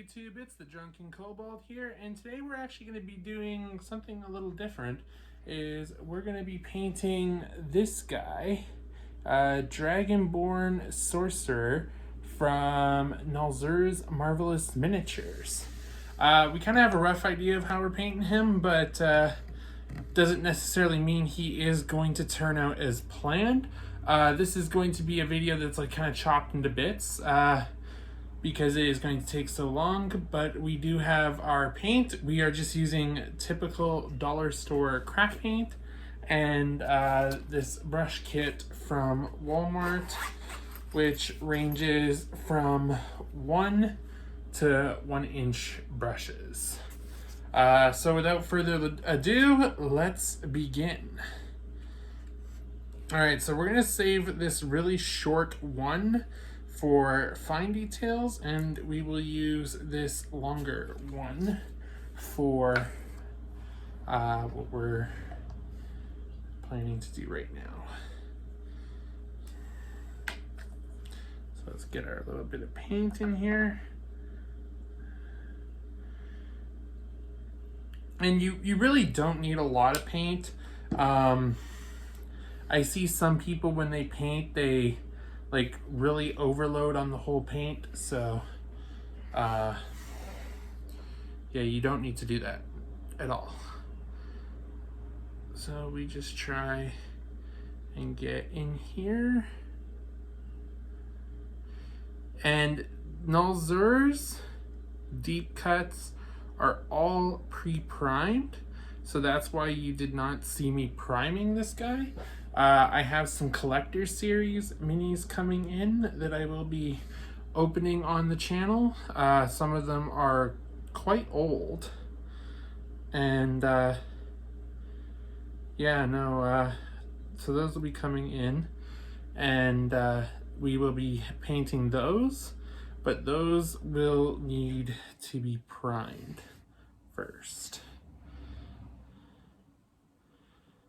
YouTube, it's the Drunken Kobold here, and today we're actually going to be doing something a little different. We're going to be painting this guy, Dragonborn Sorcerer from Nolzur's Marvelous Miniatures. We kind of have a rough idea of how we're painting him, but doesn't necessarily mean he is going to turn out as planned. This is going to be a video that's like kind of chopped into bits. Because it is going to take so long, but we do have our paint. We are just using typical dollar store craft paint and this brush kit from Walmart, which ranges from 1 to 1 inch brushes. So without further ado, let's begin. All right, so we're gonna save this really short one for fine details, and we will use this longer one for what we're planning to do right now. So let's get our little bit of paint in here. And you really don't need a lot of paint. I see some people when they paint, they like really overload on the whole paint, so yeah, you don't need to do that at all. So we just try and get in here, and Nolzur's deep cuts are all pre-primed, so that's why you did not see me priming this guy. I have some collector series minis coming in that I will be opening on the channel. Some of them are quite old, and yeah, no, so those will be coming in, and we will be painting those, but those will need to be primed first.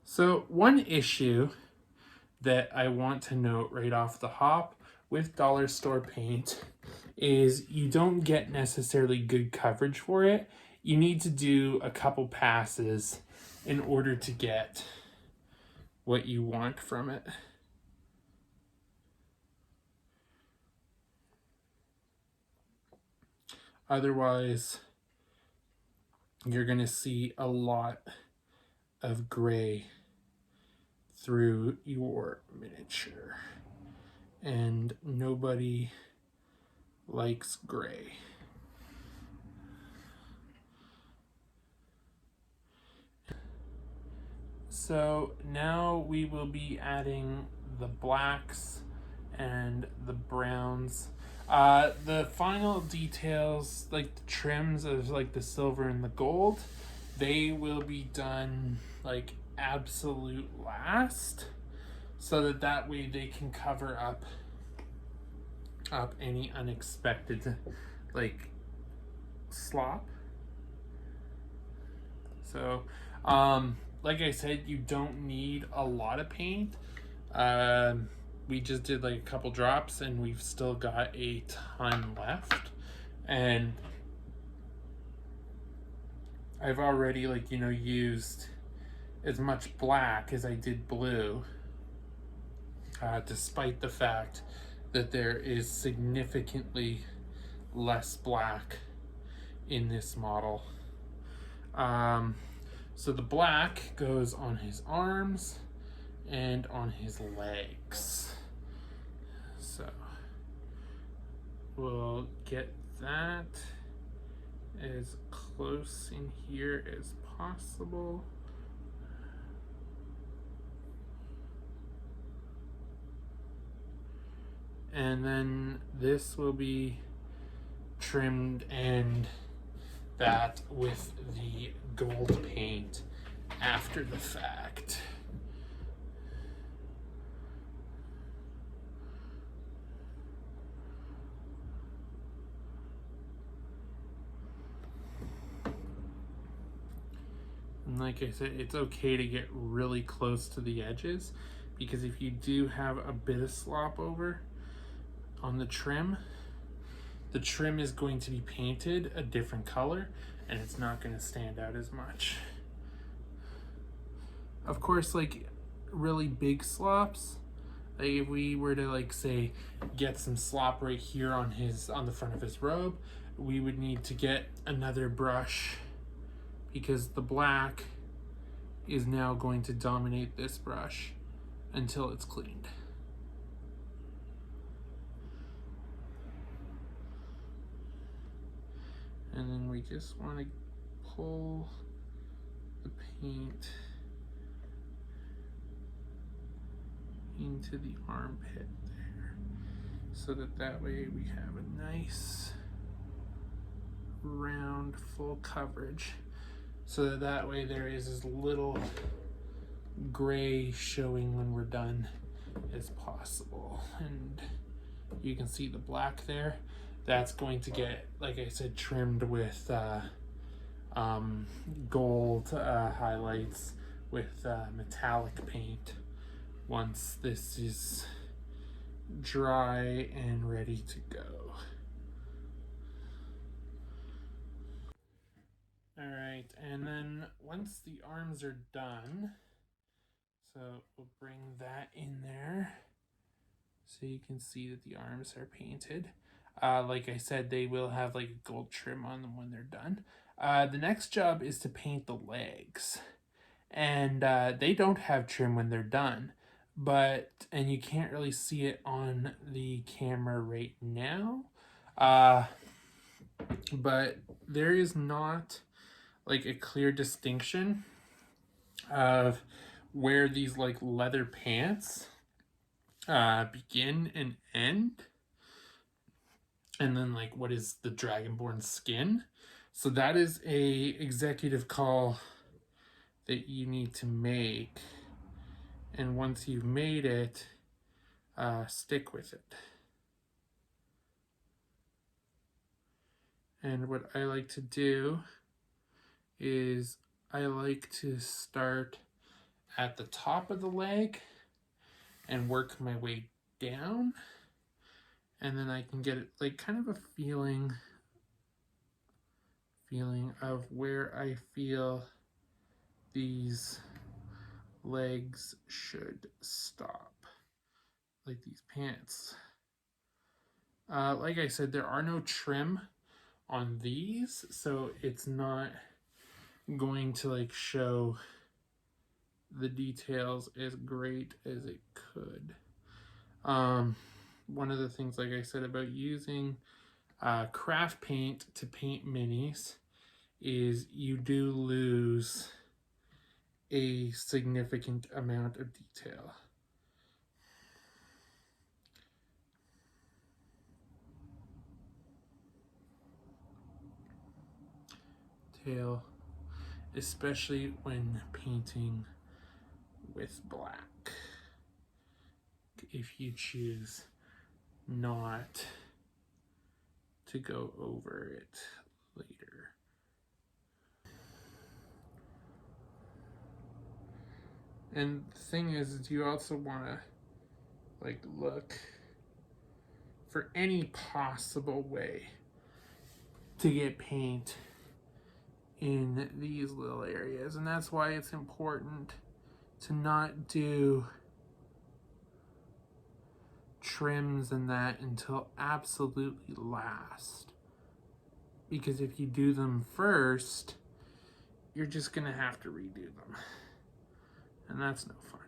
So one issue that I want to note right off the hop with dollar store paint is you don't get necessarily good coverage for it. You need to do a couple passes in order to get what you want from it. Otherwise, you're going to see a lot of gray through your miniature, and nobody likes gray. So now we will be adding the blacks and the browns. The final details, like the trims of like the silver and the gold, they will be done like absolute last, so that way they can cover up any unexpected like slop. So like I said, you don't need a lot of paint. We just did like a couple drops and we've still got a ton left, and I've already used as much black as I did blue, despite the fact that there is significantly less black in this model. So the black goes on his arms and on his legs. So we'll get that as close in here as possible. And then this will be trimmed, and that with the gold paint after the fact. And like I said, it's okay to get really close to the edges, because if you do have a bit of slop over on the trim, the trim is going to be painted a different color and it's not going to stand out as much. Of course, like really big slops, like if we were to like say get some slop right here on the front of his robe, we would need to get another brush because the black is now going to dominate this brush until it's cleaned. And then we just want to pull the paint into the armpit there so that way we have a nice round full coverage, so that way there is as little gray showing when we're done as possible. And you can see the black there. That's going to get, like I said, trimmed with gold highlights with metallic paint once this is dry and ready to go. All right, and then once the arms are done, so we'll bring that in there so you can see that the arms are painted. Like I said, they will have like a gold trim on them when they're done. The next job is to paint the legs, and they don't have trim when they're done, and you can't really see it on the camera right now, but there is not like a clear distinction of where these like leather pants begin and end, and then like what is the Dragonborn skin. So that is a executive call that you need to make, and once you've made it, stick with it. And what I like to do is I like to start at the top of the leg and work my way down, and then I can get it like kind of a feeling of where I feel these legs should stop, like these pants. Like I said, there are no trim on these, so it's not going to like show the details as great as it could. One of the things, like I said, about using craft paint to paint minis is you do lose a significant amount of detail. Tail, especially when painting with black, if you choose not to go over it later. And the thing is you also want to like look for any possible way to get paint in these little areas, and that's why it's important to not do trims and that until absolutely last, because if you do them first, you're just gonna have to redo them, and that's no fun.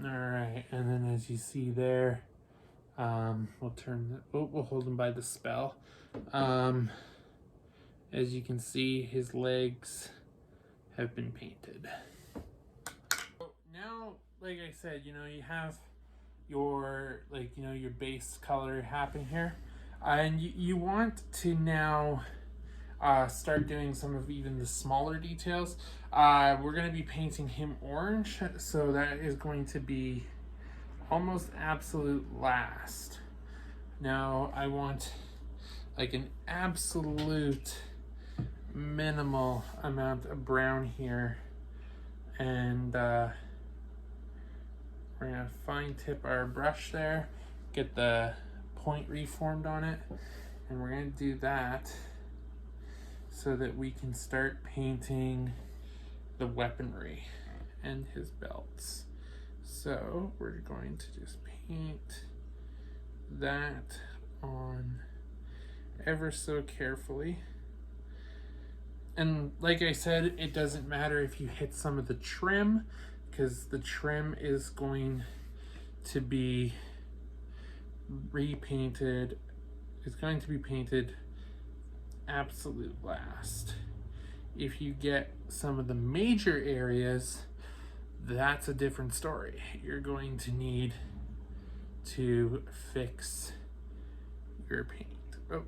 All right, and then as you see there, we'll hold him by the spell. As you can see, his legs have been painted. Now, like I said, you have your your base color happen here, and you want to now start doing some of even the smaller details. We're going to be painting him orange, so that is going to be almost absolute last. Now I want like an absolute minimal amount of brown here. And we're gonna fine tip our brush there, get the point reformed on it, and we're gonna do that so that we can start painting the weaponry and his belts. So we're going to just paint that on ever so carefully. And like I said, it doesn't matter if you hit some of the trim, because the trim is going to be repainted. It's going to be painted absolute last. If you get some of the major areas, that's a different story. You're going to need to fix your paint. Oh,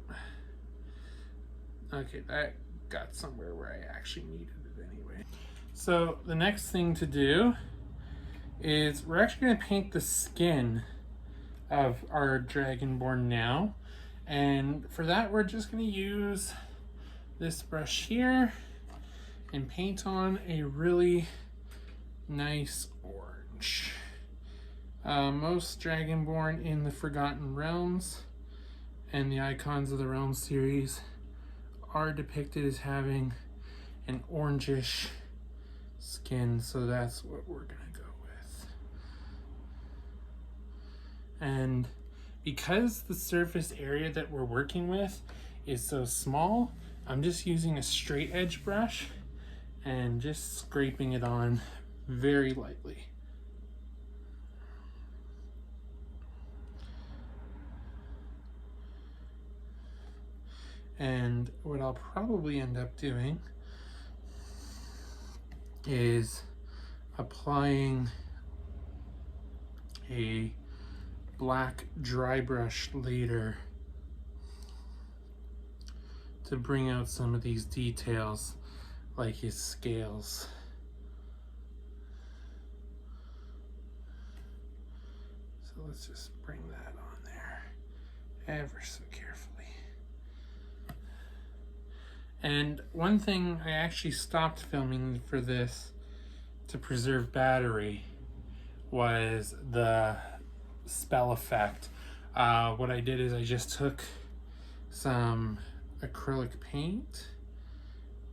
okay, that got somewhere where I actually needed it anyway. So the next thing to do is we're actually going to paint the skin of our Dragonborn now. And for that, we're just going to use this brush here and paint on a really nice orange. Most Dragonborn in the Forgotten Realms and the Icons of the Realm series are depicted as having an orangish skin, so that's what we're gonna go with. And because the surface area that we're working with is so small, I'm just using a straight edge brush and just scraping it on very lightly. And what I'll probably end up doing is applying a black dry brush later to bring out some of these details, like his scales. So let's just bring that on there ever so carefully. And one thing, I actually stopped filming for this to preserve battery, was the spell effect. What I did is I just took some acrylic paint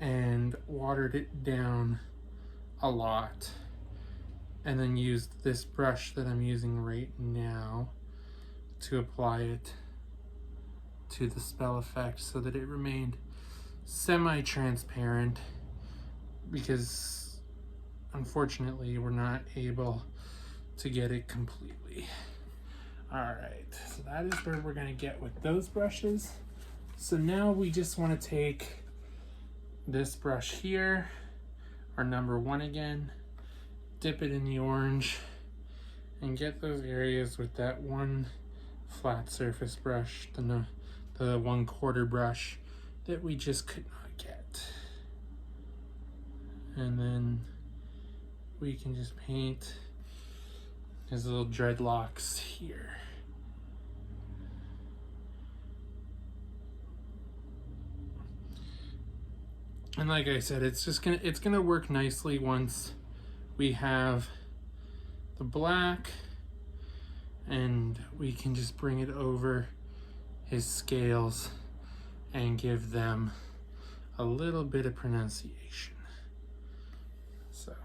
and watered it down a lot, and then used this brush that I'm using right now to apply it to the spell effect so that it remained semi-transparent, because unfortunately we're not able to get it completely. All right, so that is where we're gonna get with those brushes. So now we just want to take this brush here, our number 1 again, dip it in the orange, and get those areas with that one flat surface brush, the 1/4 brush that we just could not get. And then we can just paint his little dreadlocks here. And like I said, it's gonna work nicely once we have the black, and we can just bring it over his scales and give them a little bit of pronunciation. So.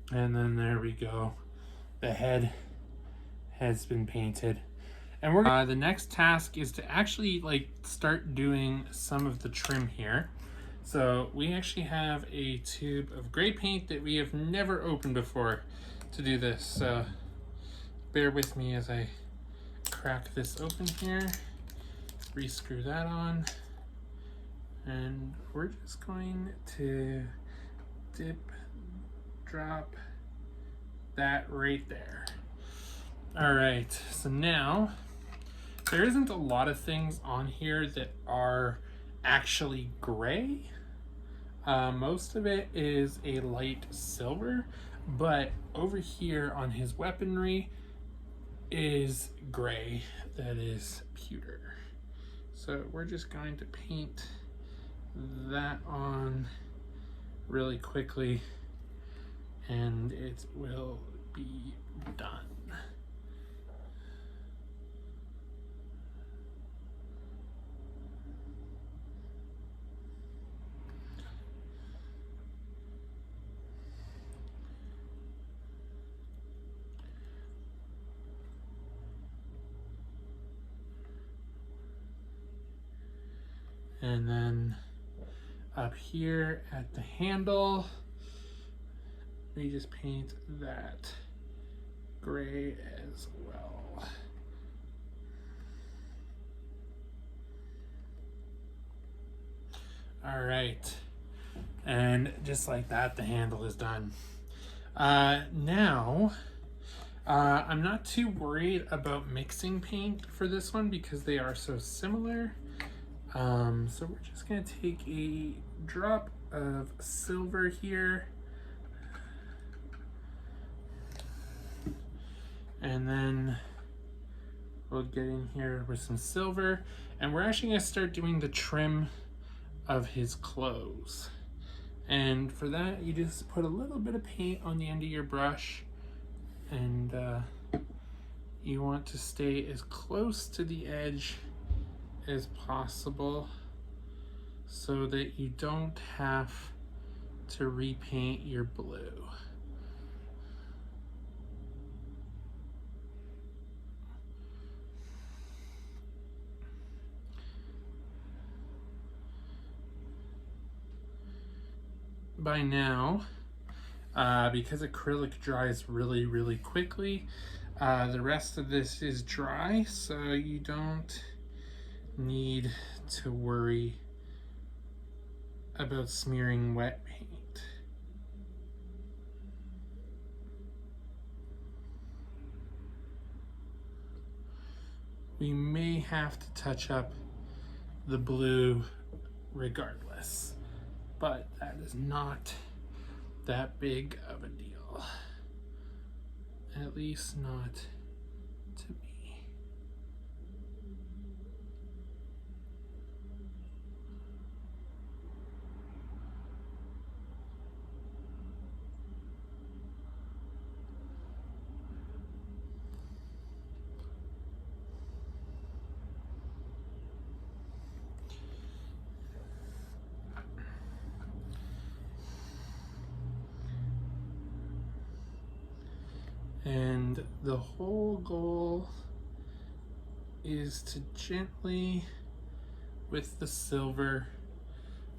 And then there we go. The head has been painted. And we're the next task is to actually start doing some of the trim here. So we actually have a tube of gray paint that we have never opened before to do this. So bear with me as I crack this open here, rescrew that on, And we're just going to dip, drop that right there. All right, so now there isn't a lot of things on here that are actually gray. Most of it is a light silver, but over here on his weaponry is gray, that is pewter. So we're just going to paint that on really quickly and it will be done. And then up here at the handle, we just paint that gray as well. All right, and just like that, the handle is done. Now, I'm not too worried about mixing paint for this one because they are so similar. So we're just gonna take a drop of silver here, and then we'll get in here with some silver, and we're actually gonna start doing the trim of his clothes. And for that, you just put a little bit of paint on the end of your brush, and you want to stay as close to the edge as possible so that you don't have to repaint your blue. By now, because acrylic dries really quickly, the rest of this is dry, so you don't need to worry about smearing wet paint. We may have to touch up the blue regardless, but that is not that big of a deal. At least not to me. And the whole goal is to gently, with the silver,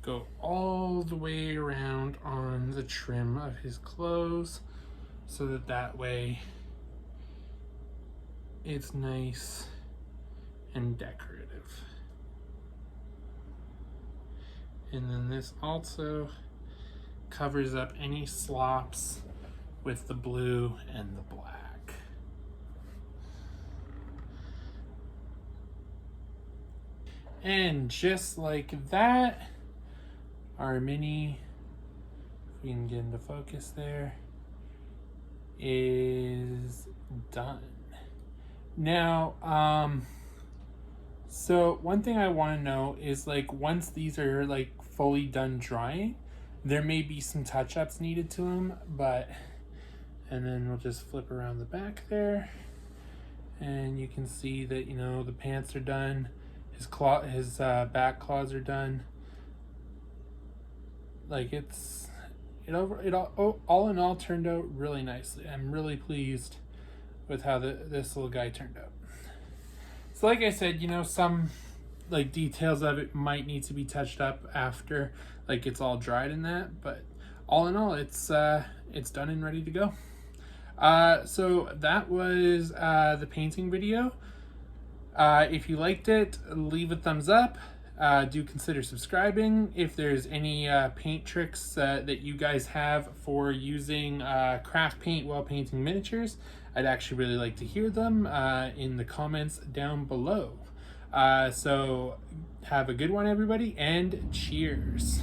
go all the way around on the trim of his clothes so that way it's nice and decorative. And then this also covers up any slops with the blue and the black. And just like that, our mini, if we can get into focus there, is done. Now, so one thing I want to know is, like, once these are like fully done drying, there may be some touch-ups needed to them, but and then we'll just flip around the back there, and you can see that, you know, the pants are done, his back claws are done. Like, all in all turned out really nicely. I'm really pleased with how this little guy turned out. So like I said, you know, some like details of it might need to be touched up after like it's all dried and that, but all in all, it's done and ready to go. So that was the painting video. If you liked it, leave a thumbs up. do consider subscribing. If there's any paint tricks that you guys have for using craft paint while painting miniatures, I'd actually really like to hear them in the comments down below. So have a good one, everybody, and cheers.